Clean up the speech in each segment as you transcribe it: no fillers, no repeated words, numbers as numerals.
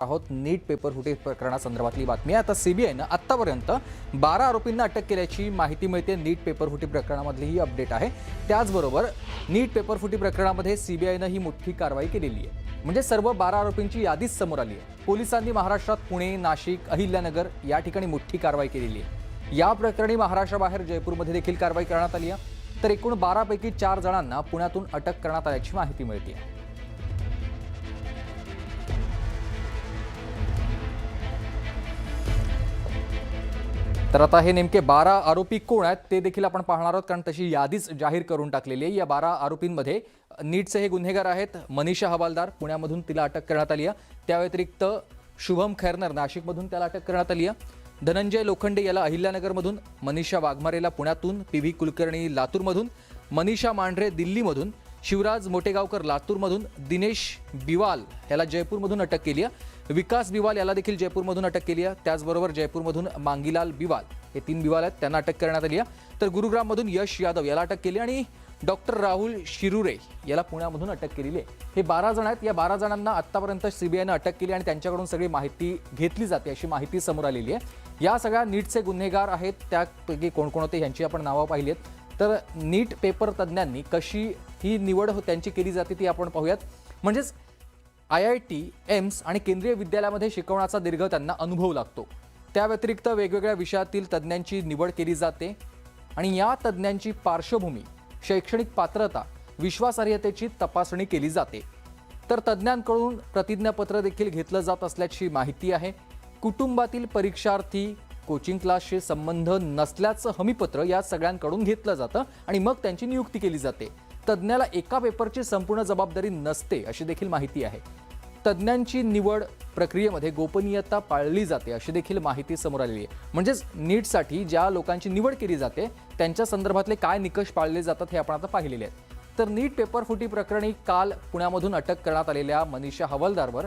आहोत नीट पेपर फुटी प्रकरणासंदर्भातली बातमी आहे। आता सीबीआयनं आतापर्यंत 12 आरोपींना अटक केल्याची माहिती मिळते। नीट पेपर फुटी प्रकरणामधली ही अपडेट आहे। त्याचबरोबर नीट पेपर फुटी प्रकरणामध्ये सीबीआयनं ही मोठी कारवाई केलेली आहे। म्हणजे सर्व 12 आरोपींची यादीच समोर आली आहे। पोलिसांनी महाराष्ट्रात पुणे, नाशिक, अहिल्यानगर या ठिकाणी मोठी कारवाई केलेली आहे। या प्रकरणी महाराष्ट्राबाहेर जयपूरमध्ये देखील कारवाई करण्यात आली आहे। तर एकूण 12 पैकी 4 जणांना पुण्यातून अटक करण्यात आल्याची माहिती मिळते आहे। तर आता हे नेमके 12 आरोपी कोण आहेत ते देखील आपण पाहणार आहोत, कारण तशी यादीच जाहीर करून टाकलेली आहे। या 12 आरोपींमध्ये नीटचे हे गुन्हेगार आहेत। मनीषा हवालदार पुण्यामधून तिला अटक करण्यात आली आहे। त्या व्यतिरिक्त शुभम खैरनर नाशिकमधून त्याला अटक करण्यात आली आहे। धनंजय लोखंडे याला अहिल्यानगरमधून, मनीषा वाघमारेला पुण्यातून, पीव्ही कुलकर्णी लातूरमधून, मनीषा मांढरे दिल्लीमधून, शिवराज मोटेगावकर लातूरमधून, दिनेश बिवाल याला जयपूरमधून अटक केली आहे। विकास बिवाल याला देखील जयपूरमधून अटक केली आहे। त्याचबरोबर जयपूरमधून मांगीलाल बिवाल हे 3 बिवाल आहेत, त्यांना अटक करण्यात आली आहे। तर गुरुग्राममधून यश यादव याला अटक केली आणि डॉक्टर राहुल शिरुरे याला पुण्यामधून अटक केलेली आहे। हे 12 जण आहेत। या 12 जणांना आतापर्यंत सीबीआयनं अटक केली आणि त्यांच्याकडून सगळी माहिती घेतली जाते अशी माहिती समोर आलेली आहे। या सगळ्या नीटचे गुन्हेगार आहेत, त्यापैकी कोण कोण होते यांची आपण नावं पाहिली आहेत। तर नीट पेपर तज्ज्ञांनी कशी ही निवड त्यांची केली जाते ती आपण पाहूयात। म्हणजेच IIT, एम्स आणि केंद्रीय विद्यालयामध्ये शिकवण्याचा दीर्घ त्यांना अनुभव लागतो। त्या व्यतिरिक्त वेगवेगळ्या विषयातील तज्ज्ञांची निवड केली जाते आणि या तज्ज्ञांची पार्श्वभूमी, शैक्षणिक पात्रता, विश्वासार्हतेची तपासणी केली जाते। तर तज्ज्ञांकडून प्रतिज्ञापत्र देखील घेतलं जात असल्याची माहिती आहे। कुटुंबातील परीक्षार्थी, कोचिंग क्लासशी संबंध नसल्याचं हमीपत्र या सगळ्यांकडून घेतलं जातं आणि मग त्यांची नियुक्ती केली जाते। तज्ज्ञाला एका पेपरची संपूर्ण जबाबदारी नसते अशी देखील माहिती आहे। तज्ज्ञांची निवड प्रक्रियेमध्ये गोपनीयता पाळली जाते अशी देखील माहिती समोर आलेली आहे। म्हणजेच नीटसाठी ज्या लोकांची निवड केली जाते त्यांच्या संदर्भातले काय निकष पाळले जातात हे आपण आता पाहिलेले आहेत। तर नीट पेपर फुटी प्रकरणी काल पुण्यामधून अटक करण्यात आलेल्या मनीषा हवालदारवर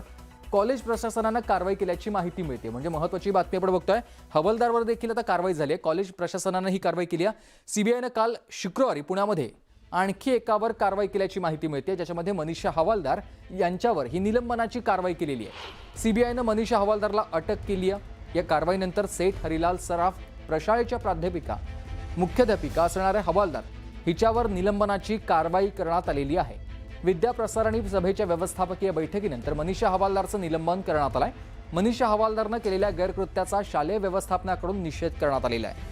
कॉलेज प्रशासनानं कारवाई केल्याची माहिती मिळते। म्हणजे महत्त्वाची बातमी आपण बघतोय, हवालदारवर देखील आता कारवाई झाली आहे। कॉलेज प्रशासनानं ही कारवाई केली आहे। सीबीआयनं काल शुक्रवारी पुण्यामध्ये आणखी एकावर कारवाई केल्याची माहिती मिळते, ज्याच्यामध्ये मनीषा हवालदार यांच्यावर ही निलंबनाची कारवाई केलेली आहे। सीबीआयनं मनीषा हवालदारला अटक केली आहे। या कारवाईनंतर सेठ हरिलाल सराफ प्रशाळेच्या प्राध्यापिका, मुख्याध्यापिका असणाऱ्या हवालदार हिच्यावर निलंबनाची कारवाई करण्यात आलेली आहे। विद्याप्रसारणी सभेच्या व्यवस्थापकीय बैठकीनंतर मनीषा हवालदारचं निलंबन करण्यात आलंय। मनीषा हवालदारनं केलेल्या गैरकृत्याचा शालेय व्यवस्थापनाकडून निषेध करण्यात आलेला आहे।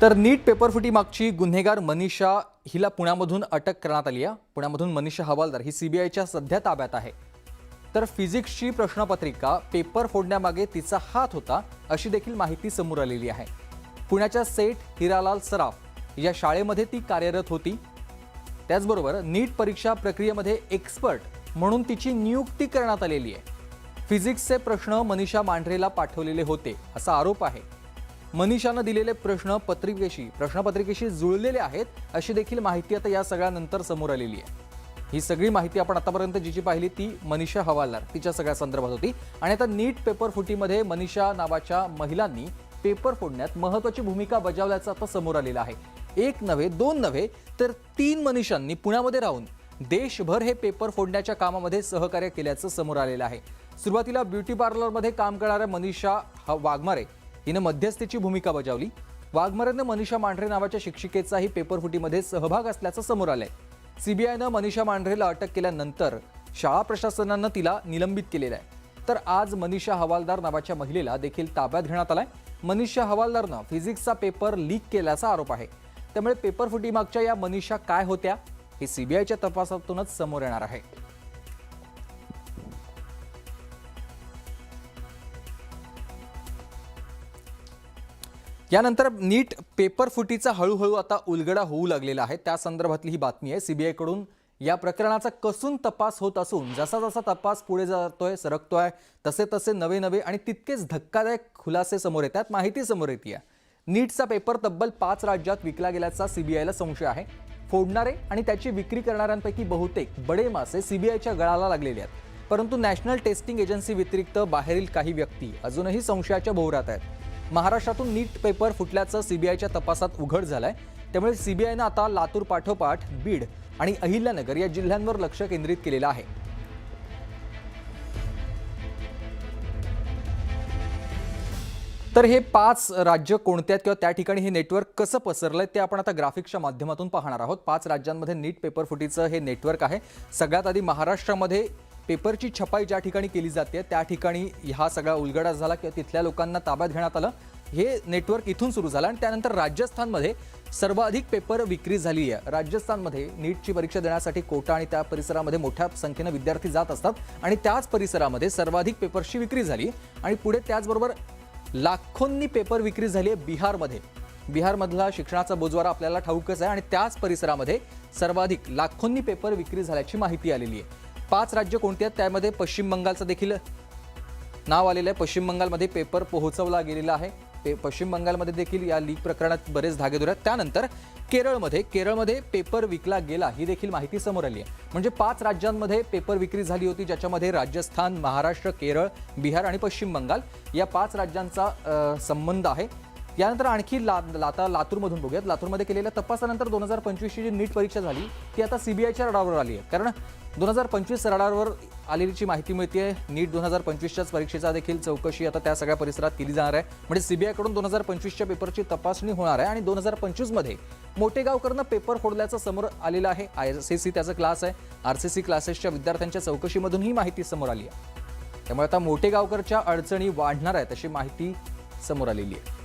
तर नीट पेपरफुटी मागची गुन्हेगार मनीषा हिला पुण्यामधून अटक करण्यात आली आहे। पुण्यामधून मनीषा हवालदार ही सीबीआयच्या सध्या ताब्यात आहे। तर फिजिक्सची प्रश्नपत्रिका पेपर फोडण्यामागे तिचा हात होता अशी देखील माहिती समोर आलेली आहे। पुण्याच्या सेठ हिरालाल सराफ या शाळेमध्ये ती कार्यरत होती। त्याचबरोबर नीट परीक्षा प्रक्रियेमध्ये एक्सपर्ट म्हणून तिची नियुक्ती करण्यात आलेली आहे। फिजिक्सचे प्रश्न मनीषा मांढरेला पाठवलेले होते असा आरोप आहे। मनीषानं दिलेले प्रश्नपत्रिकेशी जुळलेले आहेत अशी देखील माहिती आता या सगळ्यानंतर समोर आलेली आहे। ही सगळी माहिती आपण आतापर्यंत जी पाहिली ती मनीषा हवालदार तिच्या सगळ्या संदर्भात होती आणि आता नीट पेपर फुटीमध्ये मनीषा नावाच्या महिलांनी पेपर फोडण्यात महत्त्वाची भूमिका बजावल्याचं आता समोर आलेलं आहे। एक नव्हे, 2 नव्हे, तर 3 मनीषांनी पुण्यामध्ये राहून देशभर हे पेपर फोडण्याच्या कामामध्ये सहकार्य केल्याचं समोर आलेलं आहे। सुरुवातीला ब्युटी पार्लरमध्ये काम करणाऱ्या मनीषा वाघमारे हिनं मध्यस्थीची भूमिका बजावली। वाघमारेनं मनीषा मांढरे नावाच्या शिक्षिकेचाही पेपरफुटीमध्ये सहभाग असल्याचं समोर आलंय। सीबीआयनं मनीषा मांढरेला अटक केल्यानंतर शाळा प्रशासनानं तिला निलंबित केलेलं आहे। तर आज मनीषा हवालदार नावाच्या महिलेला देखील ताब्यात घेण्यात आलाय। मनीषा हवालदारनं फिजिक्सचा पेपर लीक केल्याचा आरोप आहे। त्यामुळे पेपरफुटी मागच्या या मनीषा काय होत्या हे सीबीआयच्या तपासातूनच समोर येणार आहे। यानंतर नीट पेपर फुटीचा हळूहळू आता उलगडा होऊ लागलेला आहे। त्या संदर्भातली ही बातमी आहे। सीबीआयकडून या प्रकरणाचा कसून तपास होत असून जसा जसा तपास पुढे जातोय, सरकतोय, तसे तसे नवे आणि तितकेच धक्कादायक खुलासे समोर येतात, माहिती समोर येते। नीटचा पेपर तब्बल 5 राज्यात विकला गेल्याचा सीबीआयला संशय आहे। फोडणारे आणि त्याची विक्री करणाऱ्यांपैकी बहुतेक बडे मासे सीबीआयच्या गळाला लागलेले आहेत। परंतु नॅशनल टेस्टिंग एजन्सी व्यतिरिक्त बाहेरील काही व्यक्ती अजूनही संशयाच्या भोवऱ्यात आहेत। महाराष्ट्रातून नीट पेपर फुटल्याचं सीबीआयच्या तपासात उघड झालंय। त्यामुळे सीबीआयनं आता लातूर पाठोपाठ बीड आणि अहिल्यानगर या जिल्ह्यांवर लक्ष केंद्रित केलेलं आहे. तर हे 5 राज्य कोणत्या आहेत किंवा त्या ठिकाणी हे नेटवर्क कसं पसरलंय ते आपण आता ग्राफिक्सच्या माध्यमातून पाहणार आहोत. 5 राज्यांमध्ये नीट पेपर फुटीचं हे नेटवर्क आहे. सगळ्यात आधी महाराष्ट्रामध्ये पेपरची छपाई ज्या ठिकाणी केली जाते त्या ठिकाणी हा सगळा उलगडा झाला किंवा तिथल्या लोकांना ताब्यात घेण्यात आलं. हे नेटवर्क इथून सुरू झालं आणि त्यानंतर राजस्थानमध्ये सर्वाधिक पेपर विक्री झाली आहे. राजस्थानमध्ये नीटची परीक्षा देण्यासाठी कोटा आणि त्या परिसरामध्ये मोठ्या संख्येने विद्यार्थी जात असतात आणि त्याच परिसरामध्ये सर्वाधिक पेपरची विक्री झाली आणि पुढे त्याचबरोबर लाखोंनी पेपर विक्री झाली आहे बिहारमध्ये. बिहारमधला शिक्षणाचा बोजवारा आपल्याला ठाऊकच आहे आणि त्याच परिसरामध्ये सर्वाधिक लाखोंनी पेपर विक्री झाल्याची माहिती आलेली आहे. 5 राज्य कोणती आहेत त्यामध्ये पश्चिम बंगालचं देखील नाव आलेलं आहे. पश्चिम बंगालमध्ये पेपर पोहोचवला गेलेला आहे. पश्चिम बंगालमध्ये देखील या लीक प्रकरणात बरेच धागेदोरे आहेत. त्यानंतर केरळमध्ये पेपर विकला गेला ही देखील माहिती समोर आली आहे. म्हणजे 5 राज्यांमध्ये पेपर विक्री झाली होती, ज्याच्यामध्ये राजस्थान, महाराष्ट्र, केरळ, बिहार आणि पश्चिम बंगाल या 5 राज्यांचा संबंध आहे. यानंतर आणखी लातूरमधून बघूयात. लातूरमध्ये केलेल्या तपासानंतर 2025ची जी नीट परीक्षा झाली ती आता सीबीआयच्या रडारवर आली आहे. कारण 2025 रडारवर आलेलीची माहिती मिळते. नीट 2025च्याच परीक्षेचा देखील चौकशी आता त्या सगळ्या परिसरात केली जाणार आहे. म्हणजे सीबीआयकडून 2025च्या पेपरची तपासणी होणार आहे आणि 2025मध्ये मोठेगावकरनं पेपर फोडल्याचं समोर आलेलं आहे. आरसीसी त्याचा क्लास आहे. आरसीसी क्लासेसच्या विद्यार्थ्यांच्या चौकशीमधून ही माहिती समोर आली आहे. त्यामुळे आता मोठेगावकरच्या अडचणी वाढणार आहेत अशी माहिती समोर आलेली आहे.